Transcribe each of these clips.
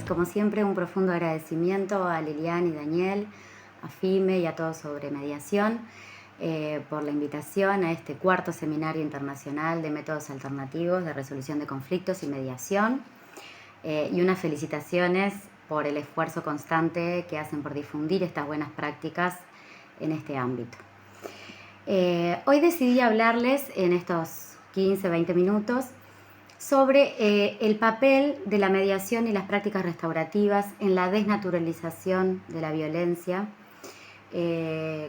Como siempre, un profundo agradecimiento a Lilian y Daniel, a FIME y a todos sobre mediación por la invitación a este cuarto seminario internacional de métodos alternativos de resolución de conflictos y mediación, y unas felicitaciones por el esfuerzo constante que hacen por difundir estas buenas prácticas en este ámbito. Hoy decidí hablarles en estos 15-20 minutos sobre el papel de la mediación y las prácticas restaurativas en la desnaturalización de la violencia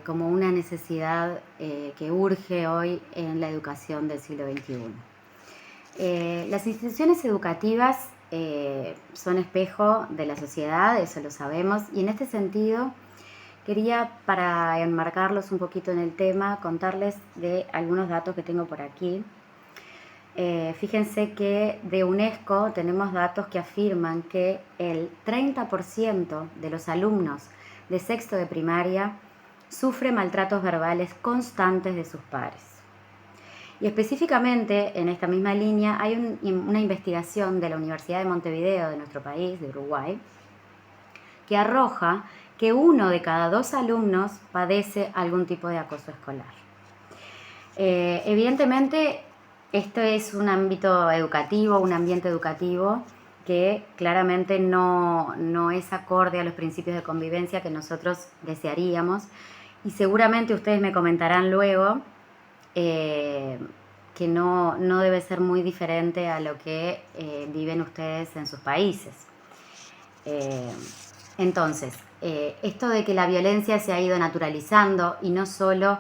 como una necesidad que urge hoy en la educación del siglo XXI. Las instituciones educativas son espejo de la sociedad, eso lo sabemos, y en este sentido quería, para enmarcarlos un poquito en el tema, contarles de algunos datos que tengo por aquí. Fíjense que de UNESCO tenemos datos que afirman que el 30% de los alumnos de sexto de primaria sufre maltratos verbales constantes de sus pares. Y específicamente en esta misma línea hay una investigación de la Universidad de Montevideo de nuestro país, de Uruguay, que arroja que 1 de cada 2 alumnos padece algún tipo de acoso escolar. Evidentemente, esto es un ámbito educativo, un ambiente educativo que claramente no es acorde a los principios de convivencia que nosotros desearíamos, y seguramente ustedes me comentarán luego que no debe ser muy diferente a lo que viven ustedes en sus países. Entonces, esto de que la violencia se ha ido naturalizando, y no solo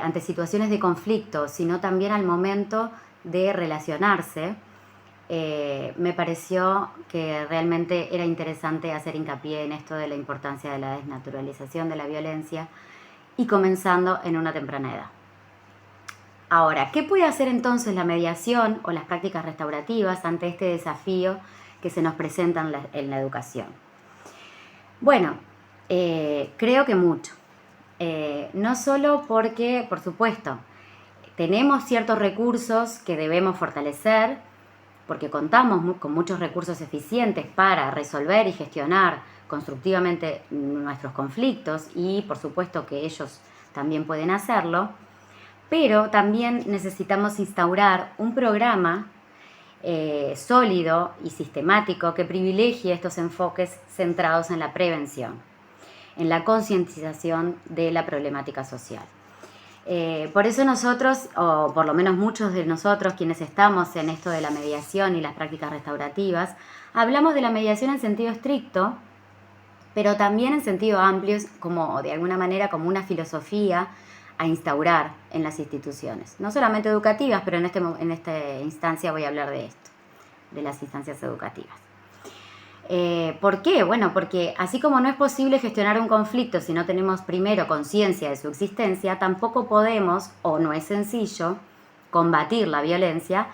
ante situaciones de conflicto, sino también al momento de relacionarse, me pareció que realmente era interesante hacer hincapié en esto de la importancia de la desnaturalización de la violencia, y comenzando en una temprana edad. Ahora, ¿qué puede hacer entonces la mediación o las prácticas restaurativas ante este desafío que se nos presenta en la educación? Bueno, creo que mucho. No solo porque, por supuesto, tenemos ciertos recursos que debemos fortalecer, porque contamos con muchos recursos eficientes para resolver y gestionar constructivamente nuestros conflictos, y por supuesto que ellos también pueden hacerlo, pero también necesitamos instaurar un programa sólido y sistemático que privilegie estos enfoques centrados en la prevención, en la concientización de la problemática social. Por eso nosotros, o por lo menos muchos de nosotros quienes estamos en esto de la mediación y las prácticas restaurativas, hablamos de la mediación en sentido estricto, pero también en sentido amplio, como de alguna manera como una filosofía a instaurar en las instituciones, no solamente educativas, pero en esta instancia voy a hablar de esto, de las instancias educativas. ¿Por qué? Bueno, porque así como no es posible gestionar un conflicto si no tenemos primero conciencia de su existencia, tampoco podemos, o no es sencillo, combatir la violencia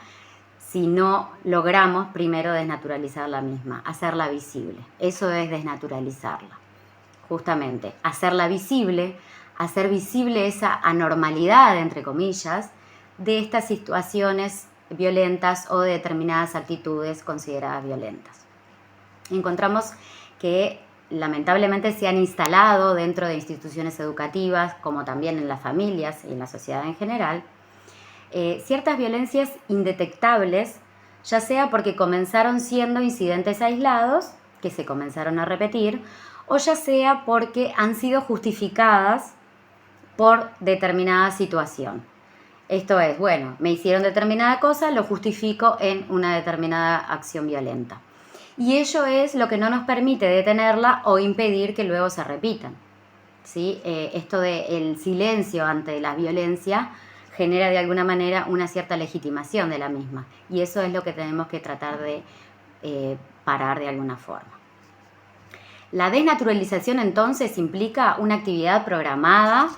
si no logramos primero desnaturalizar la misma, hacerla visible. Eso es desnaturalizarla, justamente, hacerla visible, hacer visible esa anormalidad, entre comillas, de estas situaciones violentas o de determinadas actitudes consideradas violentas. Encontramos que lamentablemente se han instalado dentro de instituciones educativas, como también en las familias y en la sociedad en general, ciertas violencias indetectables, ya sea porque comenzaron siendo incidentes aislados que se comenzaron a repetir, o ya sea porque han sido justificadas por determinada situación. Esto es, bueno, me hicieron determinada cosa, lo justifico en una determinada acción violenta. Y ello es lo que no nos permite detenerla o impedir que luego se repitan, ¿sí? Esto del silencio ante la violencia genera de alguna manera una cierta legitimación de la misma, y eso es lo que tenemos que tratar de parar de alguna forma. La desnaturalización entonces implica una actividad programada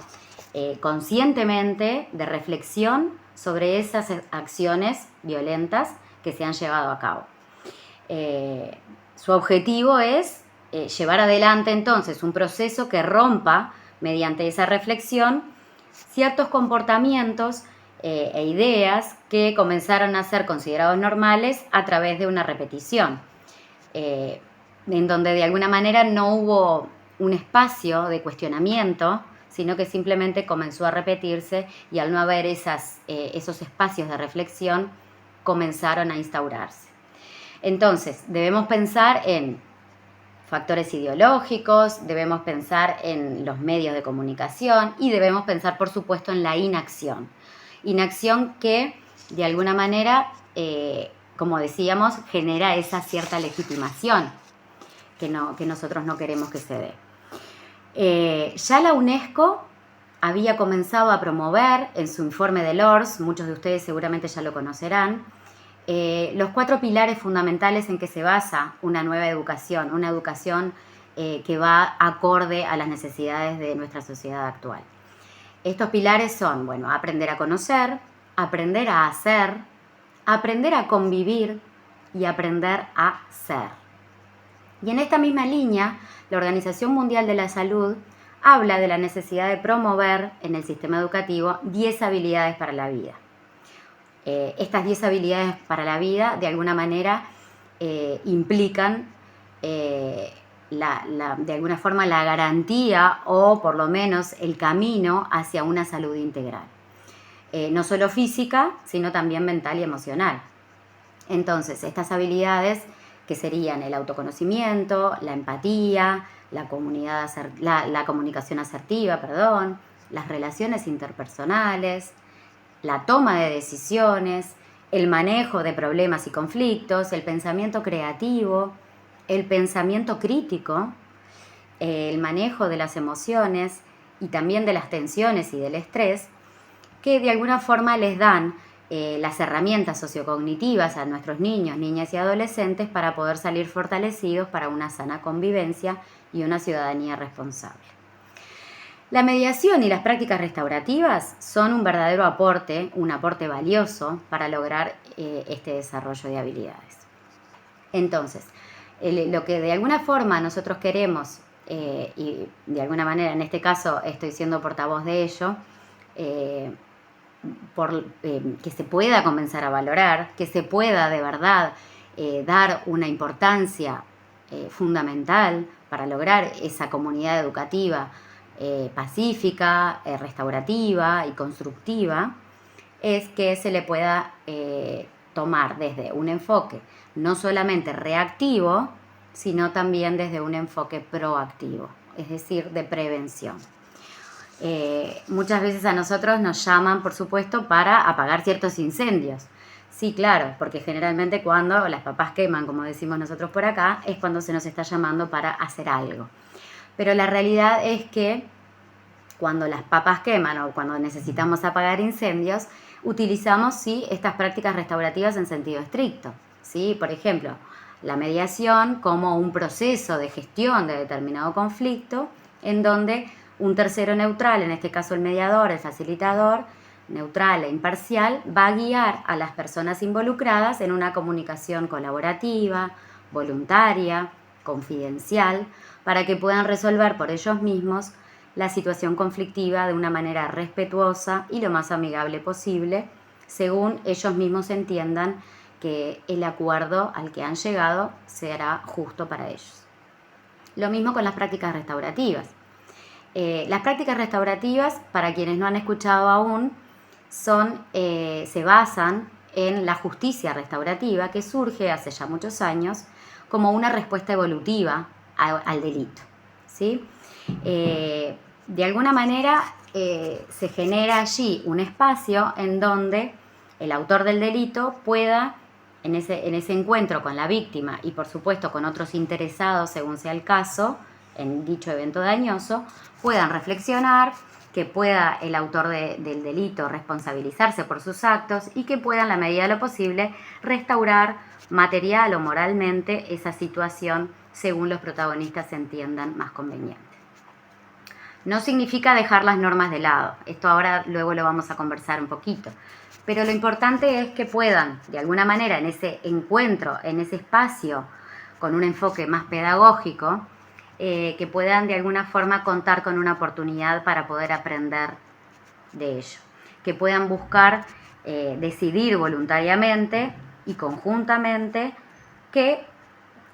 conscientemente de reflexión sobre esas acciones violentas que se han llevado a cabo. Su objetivo es llevar adelante entonces un proceso que rompa, mediante esa reflexión, ciertos comportamientos e ideas que comenzaron a ser considerados normales a través de una repetición, en donde de alguna manera no hubo un espacio de cuestionamiento, sino que simplemente comenzó a repetirse, y al no haber esos espacios de reflexión, comenzaron a instaurarse. Entonces, debemos pensar en factores ideológicos, debemos pensar en los medios de comunicación y debemos pensar, por supuesto, en la inacción. Inacción que, de alguna manera, como decíamos, genera esa cierta legitimación que nosotros no queremos que se dé. Ya la UNESCO había comenzado a promover en su informe de Lours, muchos de ustedes seguramente ya lo conocerán, los 4 pilares fundamentales en que se basa una nueva educación, una educación que va acorde a las necesidades de nuestra sociedad actual. Estos pilares son, bueno, aprender a conocer, aprender a hacer, aprender a convivir y aprender a ser. Y en esta misma línea, la Organización Mundial de la Salud habla de la necesidad de promover en el sistema educativo 10 habilidades para la vida. Estas 10 habilidades para la vida, de alguna manera, implican de alguna forma la garantía o por lo menos el camino hacia una salud integral. No solo física, sino también mental y emocional. Entonces, estas habilidades que serían el autoconocimiento, la empatía, la comunicación asertiva, las relaciones interpersonales, la toma de decisiones, el manejo de problemas y conflictos, el pensamiento creativo, el pensamiento crítico, el manejo de las emociones y también de las tensiones y del estrés, que de alguna forma les dan las herramientas sociocognitivas a nuestros niños, niñas y adolescentes para poder salir fortalecidos para una sana convivencia y una ciudadanía responsable. La mediación y las prácticas restaurativas son un verdadero aporte, un aporte valioso para lograr este desarrollo de habilidades. Entonces, lo que de alguna forma nosotros queremos, y de alguna manera en este caso estoy siendo portavoz de ello, que se pueda comenzar a valorar, que se pueda de verdad dar una importancia fundamental para lograr esa comunidad educativa pacífica, restaurativa y constructiva, es que se le pueda tomar desde un enfoque no solamente reactivo, sino también desde un enfoque proactivo, es decir, de prevención. Muchas veces a nosotros nos llaman, por supuesto, para apagar ciertos incendios. Sí, claro, porque generalmente cuando las papas queman, como decimos nosotros por acá, es cuando se nos está llamando para hacer algo. Pero la realidad es que cuando las papas queman o cuando necesitamos apagar incendios, utilizamos sí estas prácticas restaurativas en sentido estricto. ¿Sí? Por ejemplo, la mediación como un proceso de gestión de determinado conflicto en donde un tercero neutral, en este caso el mediador, el facilitador, neutral e imparcial, va a guiar a las personas involucradas en una comunicación colaborativa, voluntaria, confidencial, para que puedan resolver por ellos mismos la situación conflictiva de una manera respetuosa y lo más amigable posible, según ellos mismos entiendan que el acuerdo al que han llegado será justo para ellos. Lo mismo con las prácticas restaurativas. Las prácticas restaurativas, para quienes no han escuchado aún, se basan en la justicia restaurativa que surge hace ya muchos años como una respuesta evolutiva al delito. ¿Sí? De alguna manera se genera allí un espacio en donde el autor del delito pueda, en ese encuentro con la víctima y por supuesto con otros interesados según sea el caso, en dicho evento dañoso, puedan reflexionar, que pueda el autor del delito responsabilizarse por sus actos y que pueda, en la medida de lo posible, restaurar material o moralmente esa situación según los protagonistas entiendan más conveniente. No significa dejar las normas de lado, esto ahora luego lo vamos a conversar un poquito, pero lo importante es que puedan, de alguna manera, en ese encuentro, en ese espacio, con un enfoque más pedagógico, que puedan de alguna forma contar con una oportunidad para poder aprender de ello, que puedan buscar decidir voluntariamente y conjuntamente que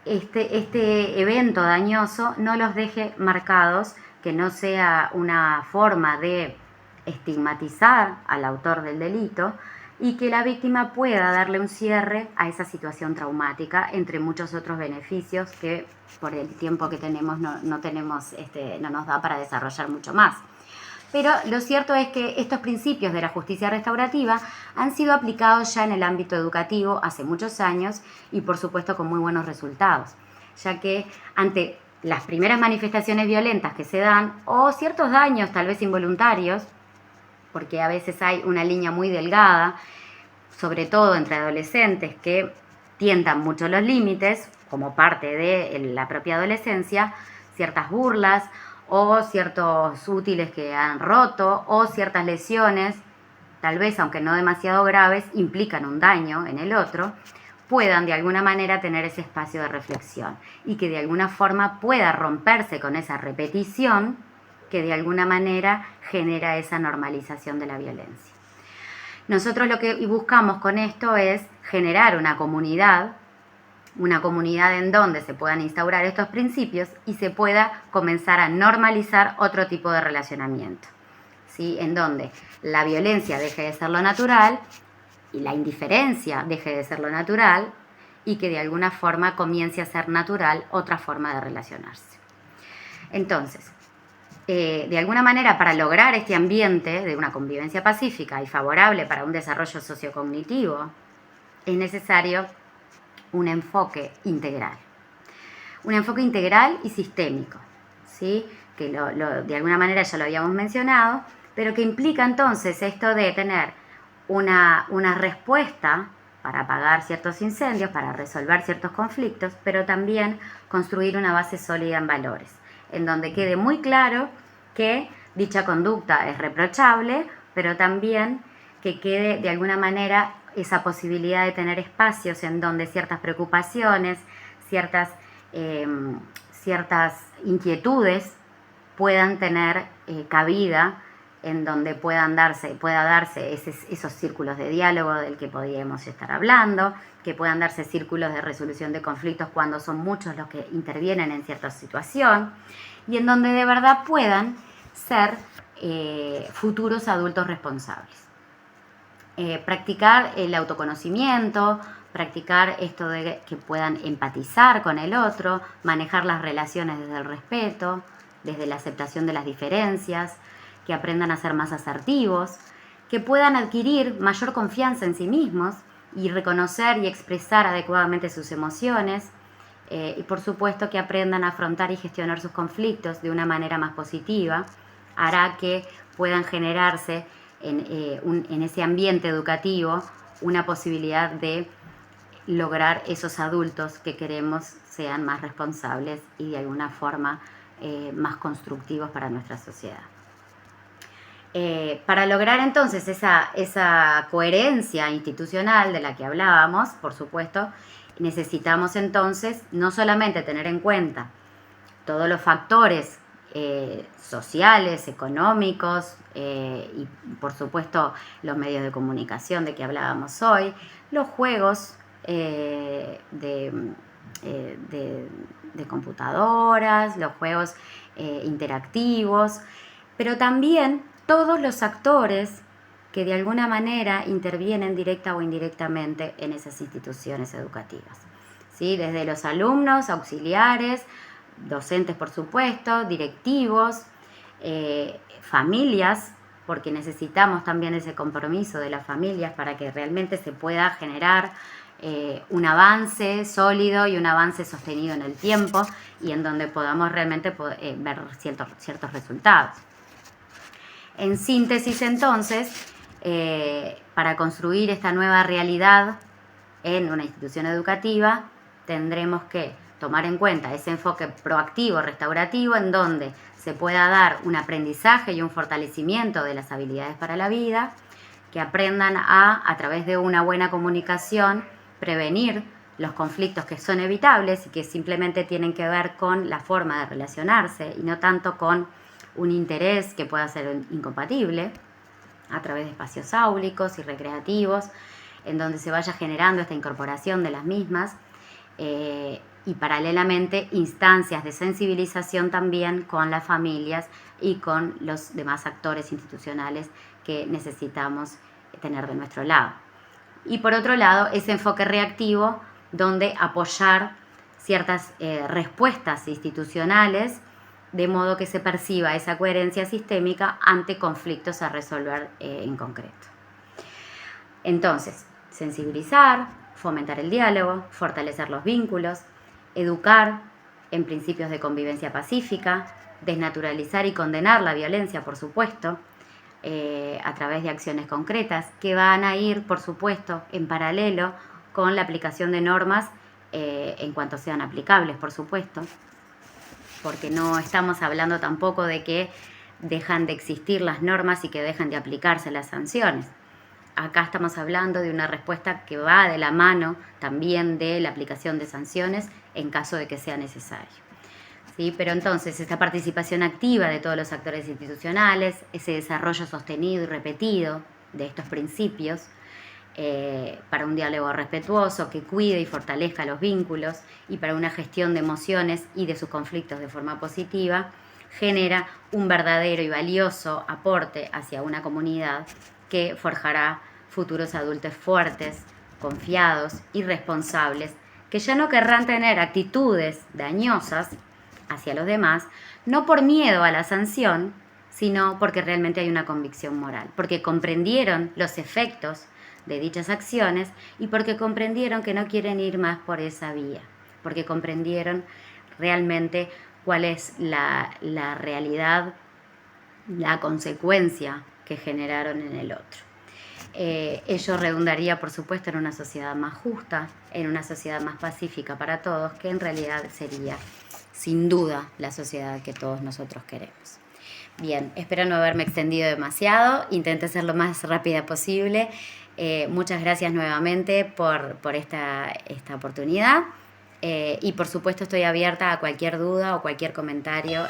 este evento dañoso no los deje marcados, que no sea una forma de estigmatizar al autor del delito y que la víctima pueda darle un cierre a esa situación traumática, entre muchos otros beneficios que por el tiempo que tenemos no nos da para desarrollar mucho más. Pero lo cierto es que estos principios de la justicia restaurativa han sido aplicados ya en el ámbito educativo hace muchos años y por supuesto con muy buenos resultados, ya que ante las primeras manifestaciones violentas que se dan o ciertos daños tal vez involuntarios, porque a veces hay una línea muy delgada, sobre todo entre adolescentes que tientan mucho los límites como parte de la propia adolescencia, ciertas burlas o ciertos útiles que han roto o ciertas lesiones, tal vez aunque no demasiado graves, implican un daño en el otro, puedan de alguna manera tener ese espacio de reflexión y que de alguna forma pueda romperse con esa repetición que de alguna manera genera esa normalización de la violencia. Nosotros lo que buscamos con esto es generar una comunidad en donde se puedan instaurar estos principios y se pueda comenzar a normalizar otro tipo de relacionamiento, ¿sí? En donde la violencia deje de ser lo natural y la indiferencia deje de ser lo natural y que de alguna forma comience a ser natural otra forma de relacionarse. Entonces, de alguna manera, para lograr este ambiente de una convivencia pacífica y favorable para un desarrollo sociocognitivo, es necesario un enfoque integral. Un enfoque integral y sistémico, ¿sí? Que de alguna manera ya lo habíamos mencionado, pero que implica entonces esto de tener una respuesta para apagar ciertos incendios, para resolver ciertos conflictos, pero también construir una base sólida en valores, en donde quede muy claro que dicha conducta es reprochable, pero también que quede de alguna manera esa posibilidad de tener espacios en donde ciertas preocupaciones, ciertas inquietudes puedan tener cabida, en donde pueda darse esos círculos de diálogo del que podríamos estar hablando, que puedan darse círculos de resolución de conflictos cuando son muchos los que intervienen en cierta situación, y en donde de verdad puedan ser futuros adultos responsables. Practicar el autoconocimiento, practicar esto de que puedan empatizar con el otro, manejar las relaciones desde el respeto, desde la aceptación de las diferencias, que aprendan a ser más asertivos, que puedan adquirir mayor confianza en sí mismos y reconocer y expresar adecuadamente sus emociones, y por supuesto que aprendan a afrontar y gestionar sus conflictos de una manera más positiva, hará que puedan generarse en ese ambiente educativo una posibilidad de lograr esos adultos que queremos sean más responsables y de alguna forma más constructivos para nuestra sociedad. Para lograr entonces esa coherencia institucional de la que hablábamos, por supuesto, necesitamos entonces no solamente tener en cuenta todos los factores sociales, económicos y por supuesto los medios de comunicación de que hablábamos hoy, los juegos de computadoras, los juegos interactivos, pero también todos los actores que de alguna manera intervienen directa o indirectamente en esas instituciones educativas, ¿sí? Desde los alumnos, auxiliares, docentes por supuesto, directivos, familias, porque necesitamos también ese compromiso de las familias para que realmente se pueda generar un avance sólido y un avance sostenido en el tiempo y en donde podamos realmente ver ciertos resultados. En síntesis, entonces, para construir esta nueva realidad en una institución educativa, tendremos que tomar en cuenta ese enfoque proactivo, restaurativo, en donde se pueda dar un aprendizaje y un fortalecimiento de las habilidades para la vida, que aprendan a través de una buena comunicación, prevenir los conflictos que son evitables y que simplemente tienen que ver con la forma de relacionarse y no tanto con un interés que pueda ser incompatible, a través de espacios áulicos y recreativos, en donde se vaya generando esta incorporación de las mismas, y paralelamente instancias de sensibilización también con las familias y con los demás actores institucionales que necesitamos tener de nuestro lado. Y por otro lado, ese enfoque reactivo donde apoyar ciertas respuestas institucionales de modo que se perciba esa coherencia sistémica ante conflictos a resolver en concreto. Entonces, sensibilizar, fomentar el diálogo, fortalecer los vínculos, educar en principios de convivencia pacífica, desnaturalizar y condenar la violencia, por supuesto, a través de acciones concretas que van a ir, por supuesto, en paralelo con la aplicación de normas en cuanto sean aplicables, por supuesto, porque no estamos hablando tampoco de que dejan de existir las normas y que dejan de aplicarse las sanciones. Acá estamos hablando de una respuesta que va de la mano también de la aplicación de sanciones en caso de que sea necesario. ¿Sí? Pero entonces esta participación activa de todos los actores institucionales, ese desarrollo sostenido y repetido de estos principios para un diálogo respetuoso que cuide y fortalezca los vínculos y para una gestión de emociones y de sus conflictos de forma positiva, genera un verdadero y valioso aporte hacia una comunidad que forjará futuros adultos fuertes, confiados y responsables, que ya no querrán tener actitudes dañosas hacia los demás, no por miedo a la sanción, sino porque realmente hay una convicción moral, porque comprendieron los efectos de dichas acciones y porque comprendieron que no quieren ir más por esa vía, porque comprendieron realmente cuál es la realidad, la consecuencia que generaron en el otro. Ello redundaría, por supuesto, en una sociedad más justa, en una sociedad más pacífica para todos, que en realidad sería, sin duda, la sociedad que todos nosotros queremos. Bien, espero no haberme extendido demasiado, intenté ser lo más rápida posible. Muchas gracias nuevamente por esta oportunidad y por supuesto estoy abierta a cualquier duda o cualquier comentario.